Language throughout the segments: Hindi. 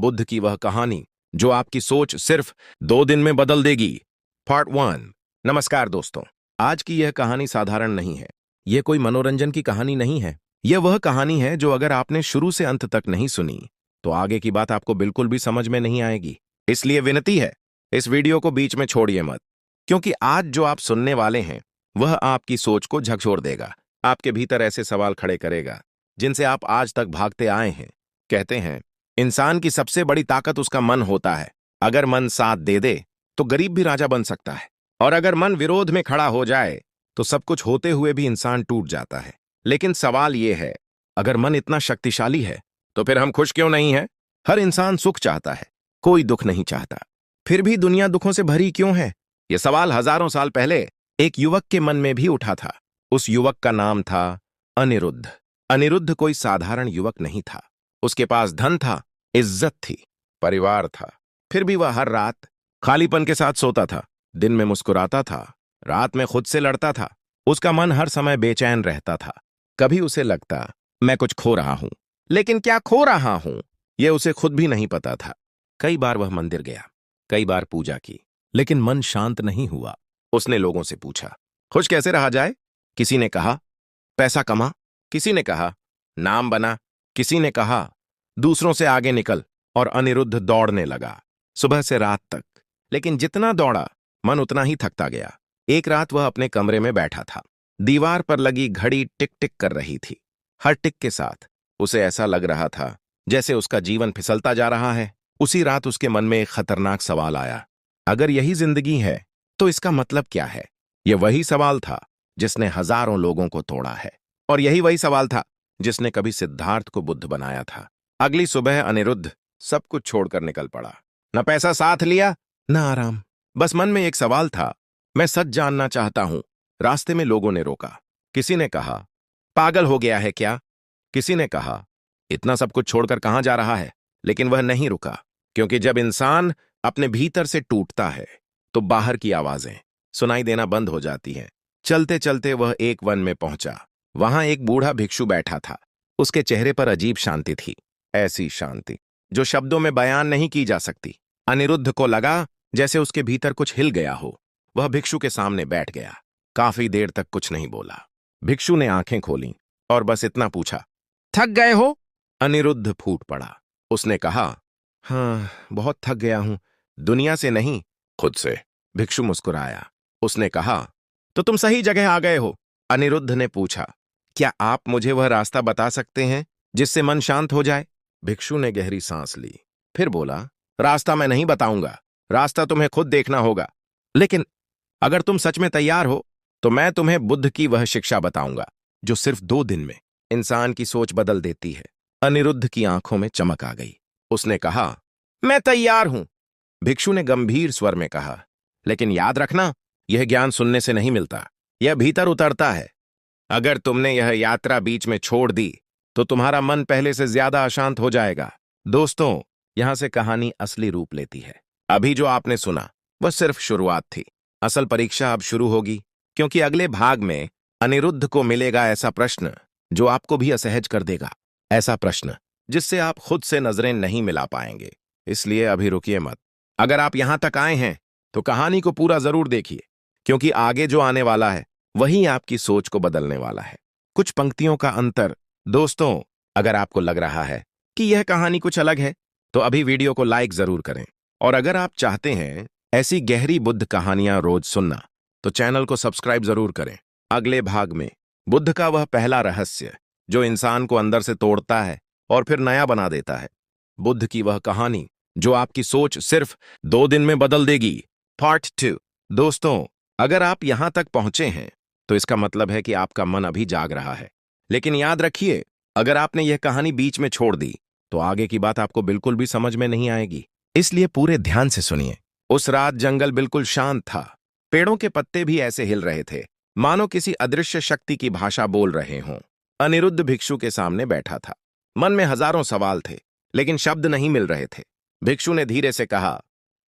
बुद्ध की वह कहानी जो आपकी सोच सिर्फ 2 दिन में बदल देगी। पार्ट 1। नमस्कार दोस्तों, आज की यह कहानी साधारण नहीं है। यह कोई मनोरंजन की कहानी नहीं है। यह वह कहानी है जो अगर आपने शुरू से अंत तक नहीं सुनी तो आगे की बात आपको बिल्कुल भी समझ में नहीं आएगी। इसलिए विनती है, इस वीडियो को बीच में छोड़िए मत, क्योंकि आज जो आप सुनने वाले हैं वह आपकी सोच को झकझोर देगा। आपके भीतर ऐसे सवाल खड़े करेगा जिनसे आप आज तक भागते आए हैं। कहते हैं इंसान की सबसे बड़ी ताकत उसका मन होता है। अगर मन साथ दे दे तो गरीब भी राजा बन सकता है, और अगर मन विरोध में खड़ा हो जाए तो सब कुछ होते हुए भी इंसान टूट जाता है। लेकिन सवाल यह है, अगर मन इतना शक्तिशाली है तो फिर हम खुश क्यों नहीं हैं? हर इंसान सुख चाहता है, कोई दुख नहीं चाहता। फिर भी दुनिया दुखों से भरी क्यों है? यह सवाल हजारों साल पहले एक युवक के मन में भी उठा था। उस युवक का नाम था अनिरुद्ध। अनिरुद्ध कोई साधारण युवक नहीं था। उसके पास धन था, इज्जत थी, परिवार था। फिर भी वह हर रात खालीपन के साथ सोता था। दिन में मुस्कुराता था, रात में खुद से लड़ता था। उसका मन हर समय बेचैन रहता था। कभी उसे लगता मैं कुछ खो रहा हूं, लेकिन क्या खो रहा हूं यह उसे खुद भी नहीं पता था। कई बार वह मंदिर गया, कई बार पूजा की, लेकिन मन शांत नहीं हुआ। उसने लोगों से पूछा, खुश कैसे रहा जाए? किसी ने कहा पैसा कमा, किसी ने कहा नाम बना, किसी ने कहा दूसरों से आगे निकल। और अनिरुद्ध दौड़ने लगा, सुबह से रात तक। लेकिन जितना दौड़ा मन उतना ही थकता गया। एक रात वह अपने कमरे में बैठा था। दीवार पर लगी घड़ी टिक टिक कर रही थी। हर टिक के साथ उसे ऐसा लग रहा था जैसे उसका जीवन फिसलता जा रहा है। उसी रात उसके मन में एक खतरनाक सवाल आया, अगर यही जिंदगी है तो इसका मतलब क्या है? यह वही सवाल था जिसने हजारों लोगों को तोड़ा है, और यही वही सवाल था जिसने कभी सिद्धार्थ को बुद्ध बनाया था। अगली सुबह अनिरुद्ध सब कुछ छोड़कर निकल पड़ा। न पैसा साथ लिया, न आराम, बस मन में एक सवाल था, मैं सच जानना चाहता हूं। रास्ते में लोगों ने रोका। किसी ने कहा पागल हो गया है क्या? किसी ने कहा इतना सब कुछ छोड़कर कहां जा रहा है? लेकिन वह नहीं रुका, क्योंकि जब इंसान अपने भीतर से टूटता है तो बाहर की आवाजें सुनाई देना बंद हो जाती हैं। चलते चलते वह एक वन में पहुंचा। वहां एक बूढ़ा भिक्षु बैठा था। उसके चेहरे पर अजीब शांति थी, ऐसी शांति जो शब्दों में बयान नहीं की जा सकती। अनिरुद्ध को लगा जैसे उसके भीतर कुछ हिल गया हो। वह भिक्षु के सामने बैठ गया। काफी देर तक कुछ नहीं बोला। भिक्षु ने आंखें खोलीं और बस इतना पूछा, थक गए हो? अनिरुद्ध फूट पड़ा। उसने कहा, हाँ, बहुत थक गया हूं, दुनिया से नहीं, खुद से। भिक्षु मुस्कुराया। उसने कहा, तो तुम सही जगह आ गए हो। अनिरुद्ध ने पूछा, क्या आप मुझे वह रास्ता बता सकते हैं जिससे मन शांत हो जाए? भिक्षु ने गहरी सांस ली, फिर बोला, रास्ता मैं नहीं बताऊंगा, रास्ता तुम्हें खुद देखना होगा। लेकिन अगर तुम सच में तैयार हो तो मैं तुम्हें बुद्ध की वह शिक्षा बताऊंगा जो सिर्फ 2 दिन में इंसान की सोच बदल देती है। अनिरुद्ध की आंखों में चमक आ गई। उसने कहा, मैं तैयार हूं। भिक्षु ने गंभीर स्वर में कहा, लेकिन याद रखना, यह ज्ञान सुनने से नहीं मिलता, यह भीतर उतरता है। अगर तुमने यह यात्रा बीच में छोड़ दी तो तुम्हारा मन पहले से ज्यादा अशांत हो जाएगा। दोस्तों, यहां से कहानी असली रूप लेती है। अभी जो आपने सुना वह सिर्फ शुरुआत थी। असल परीक्षा अब शुरू होगी, क्योंकि अगले भाग में अनिरुद्ध को मिलेगा ऐसा प्रश्न जो आपको भी असहज कर देगा। ऐसा प्रश्न जिससे आप खुद से नजरें नहीं मिला पाएंगे। इसलिए अभी रुकिए मत। अगर आप यहां तक आए हैं तो कहानी को पूरा जरूर देखिए, क्योंकि आगे जो आने वाला है वही आपकी सोच को बदलने वाला है। कुछ पंक्तियों का अंतर। दोस्तों, अगर आपको लग रहा है कि यह कहानी कुछ अलग है तो अभी वीडियो को लाइक जरूर करें। और अगर आप चाहते हैं ऐसी गहरी बुद्ध कहानियां रोज सुनना तो चैनल को सब्सक्राइब जरूर करें। अगले भाग में बुद्ध का वह पहला रहस्य जो इंसान को अंदर से तोड़ता है और फिर नया बना देता है। बुद्ध की वह कहानी जो आपकी सोच सिर्फ 2 दिन में बदल देगी। पार्ट 2। दोस्तों, अगर आप यहां तक पहुंचे हैं तो इसका मतलब है कि आपका मन अभी जाग रहा है। लेकिन याद रखिए, अगर आपने यह कहानी बीच में छोड़ दी तो आगे की बात आपको बिल्कुल भी समझ में नहीं आएगी। इसलिए पूरे ध्यान से सुनिए। उस रात जंगल बिल्कुल शांत था। पेड़ों के पत्ते भी ऐसे हिल रहे थे मानो किसी अदृश्य शक्ति की भाषा बोल रहे हों। अनिरुद्ध भिक्षु के सामने बैठा था। मन में हजारों सवाल थे, लेकिन शब्द नहीं मिल रहे थे। भिक्षु ने धीरे से कहा,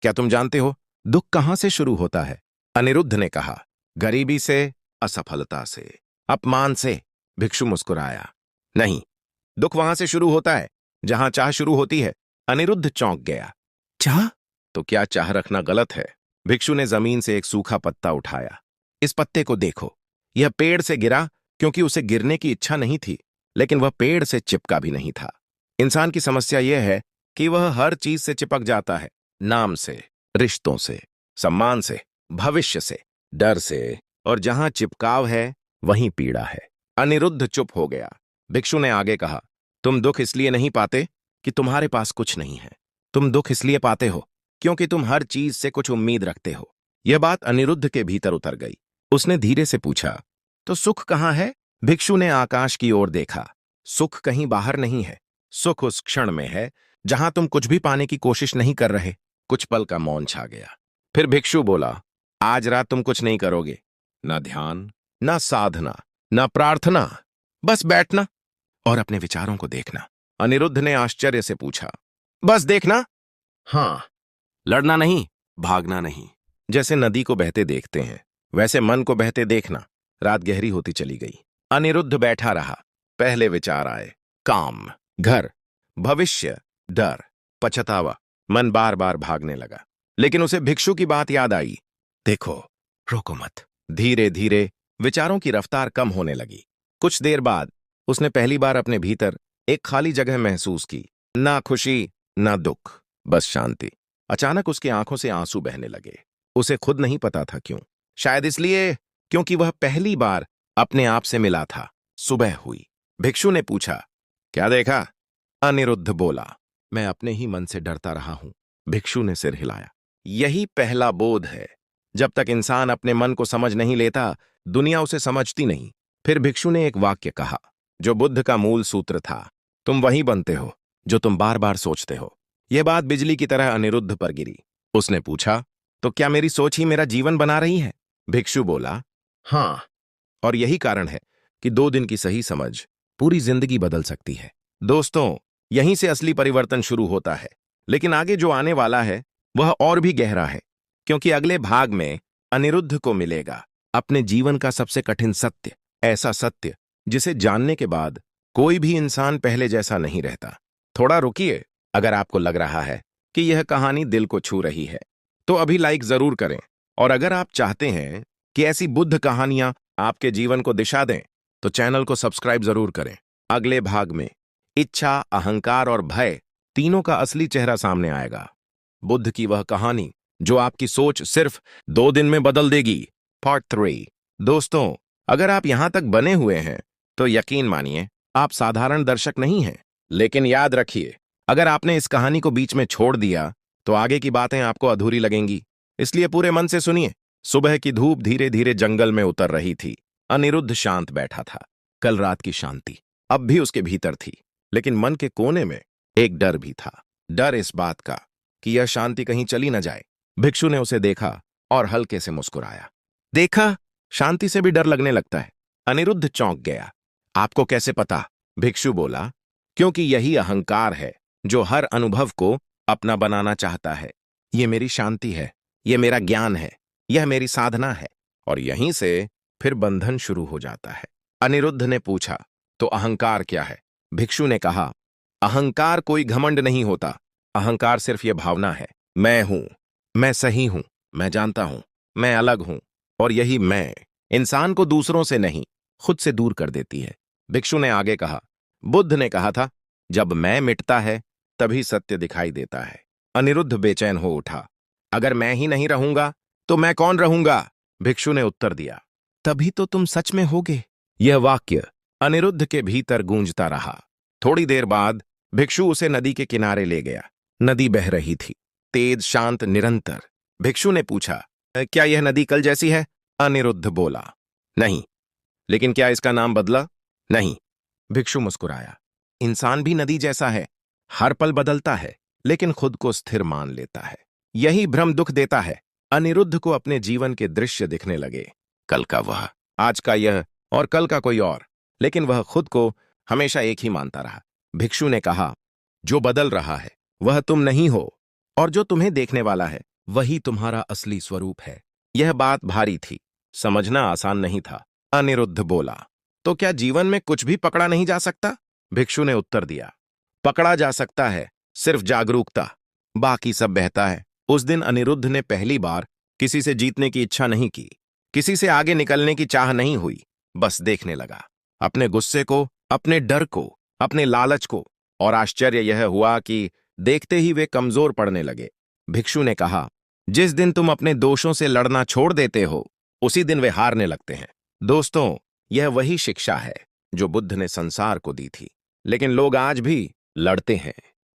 क्या तुम जानते हो दुख कहां से शुरू होता है? अनिरुद्ध ने कहा, गरीबी से, असफलता से, अपमान से। भिक्षु मुस्कुराया, नहीं, दुख वहां से शुरू होता है जहां चाह शुरू होती है। अनिरुद्ध चौंक गया। चाह? तो क्या चाह रखना गलत है? भिक्षु ने जमीन से एक सूखा पत्ता उठाया। इस पत्ते को देखो, यह पेड़ से गिरा क्योंकि उसे गिरने की इच्छा नहीं थी, लेकिन वह पेड़ से चिपका भी नहीं था। इंसान की समस्या यह है कि वह हर चीज से चिपक जाता है, नाम से, रिश्तों से, सम्मान से, भविष्य से, डर से, और जहां चिपकाव है वहीं पीड़ा है। अनिरुद्ध चुप हो गया। भिक्षु ने आगे कहा, तुम दुख इसलिए नहीं पाते कि तुम्हारे पास कुछ नहीं है। तुम दुख इसलिए पाते हो क्योंकि तुम हर चीज से कुछ उम्मीद रखते हो। यह बात अनिरुद्ध के भीतर उतर गई। उसने धीरे से पूछा, तो सुख कहाँ है? भिक्षु ने आकाश की ओर देखा। सुख कहीं बाहर नहीं है। सुख उस क्षण में है जहां तुम कुछ भी पाने की कोशिश नहीं कर रहे। कुछ पल का मौन छा गया। फिर भिक्षु बोला, आज रात तुम कुछ नहीं करोगे, ना ध्यान, ना साधना, ना प्रार्थना, बस बैठना और अपने विचारों को देखना। अनिरुद्ध ने आश्चर्य से पूछा, बस देखना? हाँ। लड़ना नहीं, भागना नहीं। जैसे नदी को बहते देखते हैं, वैसे मन को बहते देखना। रात गहरी होती चली गई। अनिरुद्ध बैठा रहा। पहले विचार आए, काम, घर, भविष्य, डर, पछतावा। मन बार बार भागने लगा, लेकिन उसे भिक्षु की बात याद आई। देखो, रोको मत। धीरे धीरे विचारों की रफ्तार कम होने लगी। कुछ देर बाद उसने पहली बार अपने भीतर एक खाली जगह महसूस की। ना खुशी, ना दुख, बस शांति। अचानक उसकी आंखों से आंसू बहने लगे। उसे खुद नहीं पता था क्यों। शायद इसलिए क्योंकि वह पहली बार अपने आप से मिला था। सुबह हुई। भिक्षु ने पूछा, क्या देखा? अनिरुद्ध बोला, मैं अपने ही मन से डरता रहा हूं। भिक्षु ने सिर हिलाया। यही पहला बोध है। जब तक इंसान अपने मन को समझ नहीं लेता, दुनिया उसे समझती नहीं। फिर भिक्षु ने एक वाक्य कहा, जो बुद्ध का मूल सूत्र था, तुम वही बनते हो जो तुम बार बार सोचते हो। यह बात बिजली की तरह अनिरुद्ध पर गिरी। उसने पूछा, तो क्या मेरी सोच ही मेरा जीवन बना रही है? भिक्षु बोला, हाँ, और यही कारण है कि 2 दिन की सही समझ पूरी जिंदगी बदल सकती है। दोस्तों, यहीं से असली परिवर्तन शुरू होता है, लेकिन आगे जो आने वाला है वह और भी गहरा है, क्योंकि अगले भाग में अनिरुद्ध को मिलेगा अपने जीवन का सबसे कठिन सत्य, ऐसा सत्य जिसे जानने के बाद कोई भी इंसान पहले जैसा नहीं रहता। थोड़ा रुकिए। अगर आपको लग रहा है कि यह कहानी दिल को छू रही है, तो अभी लाइक जरूर करें, और अगर आप चाहते हैं कि ऐसी बुद्ध कहानियां आपके जीवन को दिशा दें, तो चैनल को सब्सक्राइब जरूर करें। अगले भाग में इच्छा, अहंकार और भय तीनों का असली चेहरा सामने आएगा। बुद्ध की वह कहानी जो आपकी सोच सिर्फ 2 दिन में बदल देगी, पार्ट 3। दोस्तों, अगर आप यहां तक बने हुए हैं तो यकीन मानिए आप साधारण दर्शक नहीं हैं। लेकिन याद रखिए, अगर आपने इस कहानी को बीच में छोड़ दिया तो आगे की बातें आपको अधूरी लगेंगी। इसलिए पूरे मन से सुनिए। सुबह की धूप धीरे धीरे जंगल में उतर रही थी। अनिरुद्ध शांत बैठा था। कल रात की शांति अब भी उसके भीतर थी, लेकिन मन के कोने में एक डर भी था। डर इस बात का कि यह शांति कहीं चली न जाए। भिक्षु ने उसे देखा और हल्के से मुस्कुराया। देखा, शांति से भी डर लगने लगता है। अनिरुद्ध चौंक गया। आपको कैसे पता? भिक्षु बोला, क्योंकि यही अहंकार है जो हर अनुभव को अपना बनाना चाहता है। यह मेरी शांति है, यह मेरा ज्ञान है, यह मेरी साधना है, और यहीं से फिर बंधन शुरू हो जाता है। अनिरुद्ध ने पूछा, तो अहंकार क्या है? भिक्षु ने कहा, अहंकार कोई घमंड नहीं होता। अहंकार सिर्फ यह भावना है, मैं हूं, मैं सही हूं, मैं जानता हूं, मैं अलग हूं, और यही मैं इंसान को दूसरों से नहीं, खुद से दूर कर देती है। भिक्षु ने आगे कहा, बुद्ध ने कहा था, जब मैं मिटता है तभी सत्य दिखाई देता है। अनिरुद्ध बेचैन हो उठा। अगर मैं ही नहीं रहूंगा तो मैं कौन रहूंगा? भिक्षु ने उत्तर दिया, तभी तो तुम सच में होगे। यह वाक्य अनिरुद्ध के भीतर गूंजता रहा। थोड़ी देर बाद भिक्षु उसे नदी के किनारे ले गया। नदी बह रही थी, तेज, शांत, निरंतर। भिक्षु ने पूछा, क्या यह नदी कल जैसी है? अनिरुद्ध बोला, नहीं। लेकिन क्या इसका नाम बदला? नहीं। भिक्षु मुस्कुराया, इंसान भी नदी जैसा है, हर पल बदलता है, लेकिन खुद को स्थिर मान लेता है। यही भ्रम दुख देता है। अनिरुद्ध को अपने जीवन के दृश्य दिखने लगे, कल का वह, आज का यह, और कल का कोई और, लेकिन वह खुद को हमेशा एक ही मानता रहा। भिक्षु ने कहा, जो बदल रहा है वह तुम नहीं हो, और जो तुम्हें देखने वाला है वही तुम्हारा असली स्वरूप है। यह बात भारी थी, समझना आसान नहीं था। अनिरुद्ध बोला, तो क्या जीवन में कुछ भी पकड़ा नहीं जा सकता? भिक्षु ने उत्तर दिया, पकड़ा जा सकता है, सिर्फ जागरूकता, बाकी सब बहता है। उस दिन अनिरुद्ध ने पहली बार किसी से जीतने की इच्छा नहीं की, किसी से आगे निकलने की चाह नहीं हुई, बस देखने लगा। अपने गुस्से को, अपने डर को, अपने लालच को, और आश्चर्य यह हुआ कि देखते ही वे कमजोर पड़ने लगे। भिक्षु ने कहा, जिस दिन तुम अपने दोषों से लड़ना छोड़ देते हो, उसी दिन वे हारने लगते हैं। दोस्तों, यह वही शिक्षा है जो बुद्ध ने संसार को दी थी। लेकिन लोग आज भी लड़ते हैं,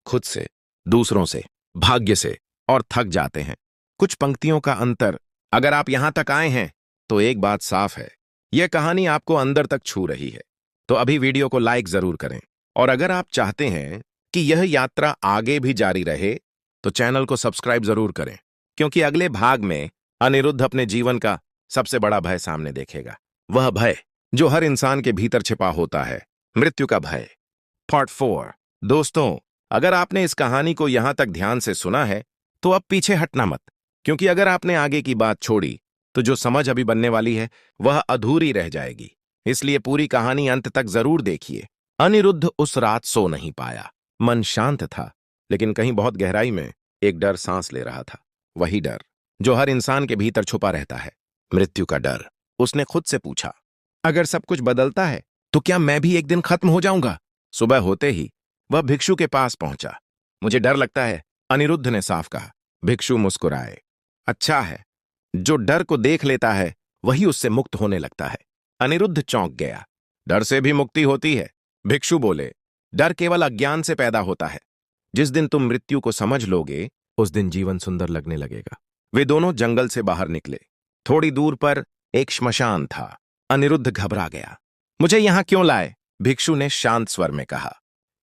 खुद से, दूसरों से, भाग्य से, और थक जाते हैं। कुछ पंक्तियों का अंतर, अगर आप यहां तक आए हैं तो एक बात साफ है, यह कहानी आपको अंदर तक छू रही है। तो अभी वीडियो को लाइक जरूर करें, और अगर आप चाहते हैं कि यह यात्रा आगे भी जारी रहे तो चैनल को सब्सक्राइब जरूर करें, क्योंकि अगले भाग में अनिरुद्ध अपने जीवन का सबसे बड़ा भय सामने देखेगा। वह भय जो हर इंसान के भीतर छिपा होता है, मृत्यु का भय। पार्ट 4। दोस्तों, अगर आपने इस कहानी को यहां तक ध्यान से सुना है तो अब पीछे हटना मत, क्योंकि अगर आपने आगे की बात छोड़ी तो जो समझ अभी बनने वाली है वह अधूरी रह जाएगी। इसलिए पूरी कहानी अंत तक जरूर देखिए। अनिरुद्ध उस रात सो नहीं पाया। मन शांत था, लेकिन कहीं बहुत गहराई में एक डर सांस ले रहा था। वही डर जो हर इंसान के भीतर छुपा रहता है, मृत्यु का डर। उसने खुद से पूछा, अगर सब कुछ बदलता है तो क्या मैं भी एक दिन खत्म हो जाऊंगा? सुबह होते ही वह भिक्षु के पास पहुंचा। मुझे डर लगता है, अनिरुद्ध ने साफ कहा। भिक्षु मुस्कुराए। अच्छा है, जो डर को देख लेता है वही उससे मुक्त होने लगता है। अनिरुद्ध चौंक गया। डर से भी मुक्ति होती है? भिक्षु बोले, डर केवल अज्ञान से पैदा होता है। जिस दिन तुम मृत्यु को समझ लोगे, उस दिन जीवन सुंदर लगने लगेगा। वे दोनों जंगल से बाहर निकले। थोड़ी दूर पर एक श्मशान था। अनिरुद्ध घबरा गया। मुझे यहां क्यों लाए? भिक्षु ने शांत स्वर में कहा।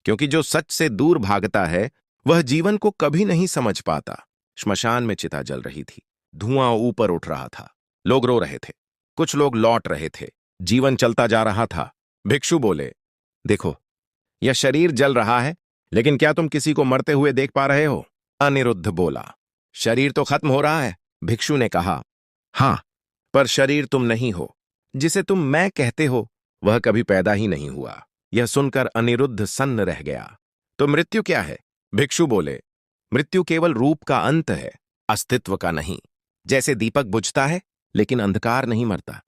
क्योंकि जो सच से दूर भागता है वह जीवन को कभी नहीं समझ पाता। श्मशान में चिता जल रही थी। धुआं ऊपर उठ रहा था। लोग रो रहे थे, कुछ लोग लौट रहे थे। जीवन चलता जा रहा था। भिक्षु बोले, देखो, यह शरीर जल रहा है, लेकिन क्या तुम किसी को मरते हुए देख पा रहे हो? अनिरुद्ध बोला, शरीर तो खत्म हो रहा है। भिक्षु ने कहा, हां, पर शरीर तुम नहीं हो। जिसे तुम मैं कहते हो वह कभी पैदा ही नहीं हुआ। यह सुनकर अनिरुद्ध सन्न रह गया। तो मृत्यु क्या है? भिक्षु बोले, मृत्यु केवल रूप का अंत है, अस्तित्व का नहीं। जैसे दीपक बुझता है लेकिन अंधकार नहीं मरता,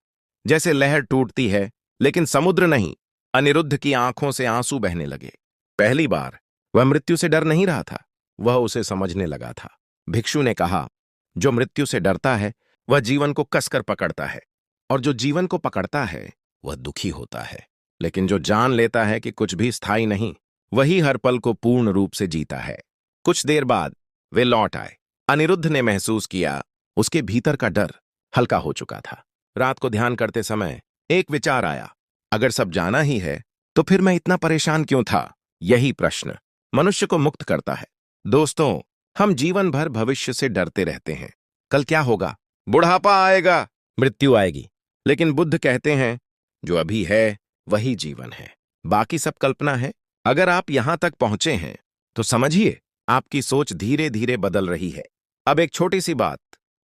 जैसे लहर टूटती है लेकिन समुद्र नहीं। अनिरुद्ध की आंखों से आंसू बहने लगे। पहली बार वह मृत्यु से डर नहीं रहा था, वह उसे समझने लगा था। भिक्षु ने कहा, जो मृत्यु से डरता है वह जीवन को कसकर पकड़ता है, और जो जीवन को पकड़ता है वह दुखी होता है। लेकिन जो जान लेता है कि कुछ भी स्थायी नहीं, वही हर पल को पूर्ण रूप से जीता है। कुछ देर बाद वे लौट आए। अनिरुद्ध ने महसूस किया उसके भीतर का डर हल्का हो चुका था। रात को ध्यान करते समय एक विचार आया, अगर सब जाना ही है तो फिर मैं इतना परेशान क्यों था? यही प्रश्न मनुष्य को मुक्त करता है। दोस्तों, हम जीवन भर भविष्य से डरते रहते हैं। कल क्या होगा? बुढ़ापा आएगा, मृत्यु आएगी। लेकिन बुद्ध कहते हैं, जो अभी है वही जीवन है, बाकी सब कल्पना है। अगर आप यहां तक पहुंचे हैं तो समझिए आपकी सोच धीरे धीरे बदल रही है। अब एक छोटी सी बात,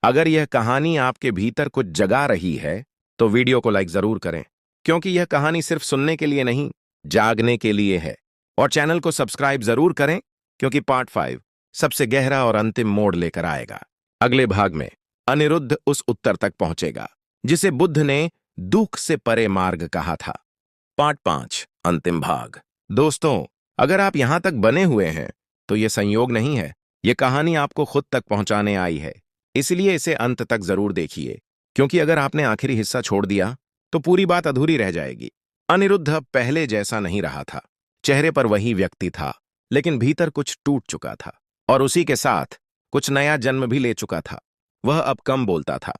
अगर यह कहानी आपके भीतर कुछ जगा रही है तो वीडियो को लाइक जरूर करें, क्योंकि यह कहानी सिर्फ सुनने के लिए नहीं, जागने के लिए है। और चैनल को सब्सक्राइब जरूर करें, क्योंकि पार्ट 5 सबसे गहरा और अंतिम मोड़ लेकर आएगा। अगले भाग में अनिरुद्ध उस उत्तर तक पहुंचेगा जिसे बुद्ध ने दुख से परे मार्ग कहा था। पार्ट 5 अंतिम भाग। दोस्तों, अगर आप यहां तक बने हुए हैं तो यह संयोग नहीं है, यह कहानी आपको खुद तक पहुंचाने आई है। इसलिए इसे अंत तक जरूर देखिए, क्योंकि अगर आपने आखिरी हिस्सा छोड़ दिया तो पूरी बात अधूरी रह जाएगी। अनिरुद्ध अब पहले जैसा नहीं रहा था। चेहरे पर वही व्यक्ति था, लेकिन भीतर कुछ टूट चुका था, और उसी के साथ कुछ नया जन्म भी ले चुका था। वह अब कम बोलता था,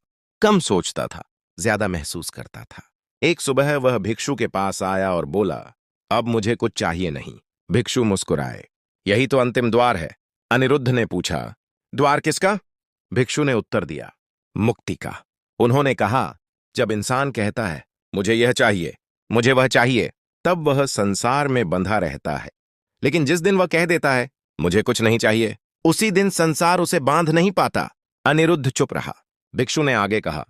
कम सोचता था, ज्यादा महसूस करता था। एक सुबह वह भिक्षु के पास आया और बोला, अब मुझे कुछ चाहिए नहीं। भिक्षु मुस्कुराए। यही तो अंतिम द्वार है। अनिरुद्ध ने पूछा, द्वार किसका? भिक्षु ने उत्तर दिया, मुक्ति का। उन्होंने कहा, जब इंसान कहता है मुझे यह चाहिए, मुझे वह चाहिए, तब वह संसार में बंधा रहता है। लेकिन जिस दिन वह कह देता है मुझे कुछ नहीं चाहिए, उसी दिन संसार उसे बांध नहीं पाता। अनिरुद्ध चुप रहा। भिक्षु ने आगे कहा,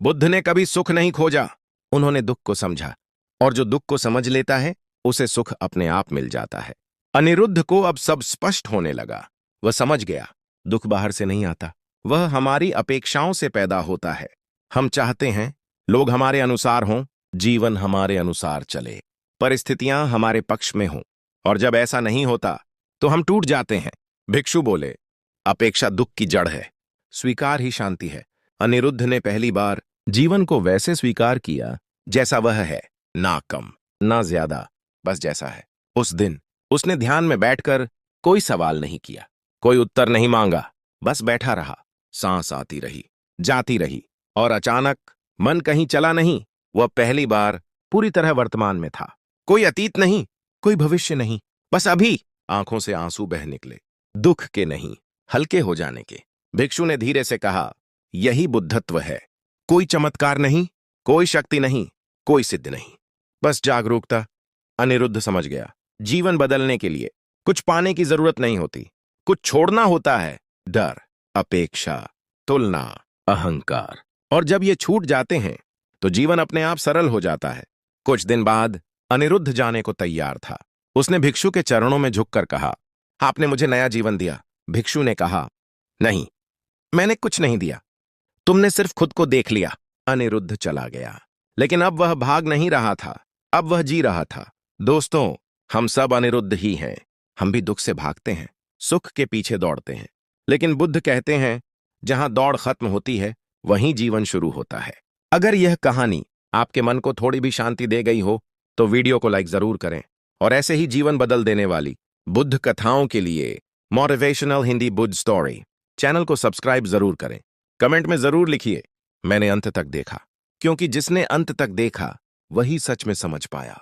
बुद्ध ने कभी सुख नहीं खोजा, उन्होंने दुख को समझा, और जो दुख को समझ लेता है उसे सुख अपने आप मिल जाता है। अनिरुद्ध को अब सब स्पष्ट होने लगा। वह समझ गया, दुख बाहर से नहीं आता, वह हमारी अपेक्षाओं से पैदा होता है। हम चाहते हैं लोग हमारे अनुसार हों, जीवन हमारे अनुसार चले, परिस्थितियां हमारे पक्ष में हों, और जब ऐसा नहीं होता तो हम टूट जाते हैं। भिक्षु बोले, अपेक्षा दुख की जड़ है, स्वीकार ही शांति है। अनिरुद्ध ने पहली बार जीवन को वैसे स्वीकार किया जैसा वह है, ना कम ना ज्यादा, बस जैसा है। उस दिन उसने ध्यान में बैठकर कोई सवाल नहीं किया, कोई उत्तर नहीं मांगा, बस बैठा रहा। सांस आती रही, जाती रही, और अचानक मन कहीं चला नहीं। वह पहली बार पूरी तरह वर्तमान में था। कोई अतीत नहीं, कोई भविष्य नहीं, बस अभी। आंखों से आंसू बह निकले, दुख के नहीं, हल्के हो जाने के। भिक्षु ने धीरे से कहा, यही बुद्धत्व है। कोई चमत्कार नहीं, कोई शक्ति नहीं, कोई सिद्ध नहीं, बस जागरूकता। अनिरुद्ध समझ गया, जीवन बदलने के लिए कुछ पाने की जरूरत नहीं होती, कुछ छोड़ना होता है। डर, अपेक्षा, तुलना, अहंकार। और जब ये छूट जाते हैं तो जीवन अपने आप सरल हो जाता है। कुछ दिन बाद अनिरुद्ध जाने को तैयार था। उसने भिक्षु के चरणों में झुककर कहा, आपने मुझे नया जीवन दिया। भिक्षु ने कहा, नहीं, मैंने कुछ नहीं दिया, तुमने सिर्फ खुद को देख लिया। अनिरुद्ध चला गया, लेकिन अब वह भाग नहीं रहा था, अब वह जी रहा था। दोस्तों, हम सब अनिरुद्ध ही हैं। हम भी दुख से भागते हैं, सुख के पीछे दौड़ते हैं, लेकिन बुद्ध कहते हैं, जहां दौड़ खत्म होती है वहीं जीवन शुरू होता है। अगर यह कहानी आपके मन को थोड़ी भी शांति दे गई हो तो वीडियो को लाइक जरूर करें, और ऐसे ही जीवन बदल देने वाली बुद्ध कथाओं के लिए motivational Hindi Buddha story channel को सब्सक्राइब जरूर करें। कमेंट में जरूर लिखिए, मैंने अंत तक देखा, क्योंकि जिसने अंत तक देखा वही सच में समझ पाया।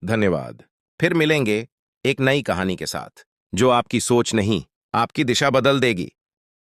धन्यवाद। फिर मिलेंगे एक नई कहानी के साथ, जो आपकी सोच नहीं, आपकी दिशा बदल देगी।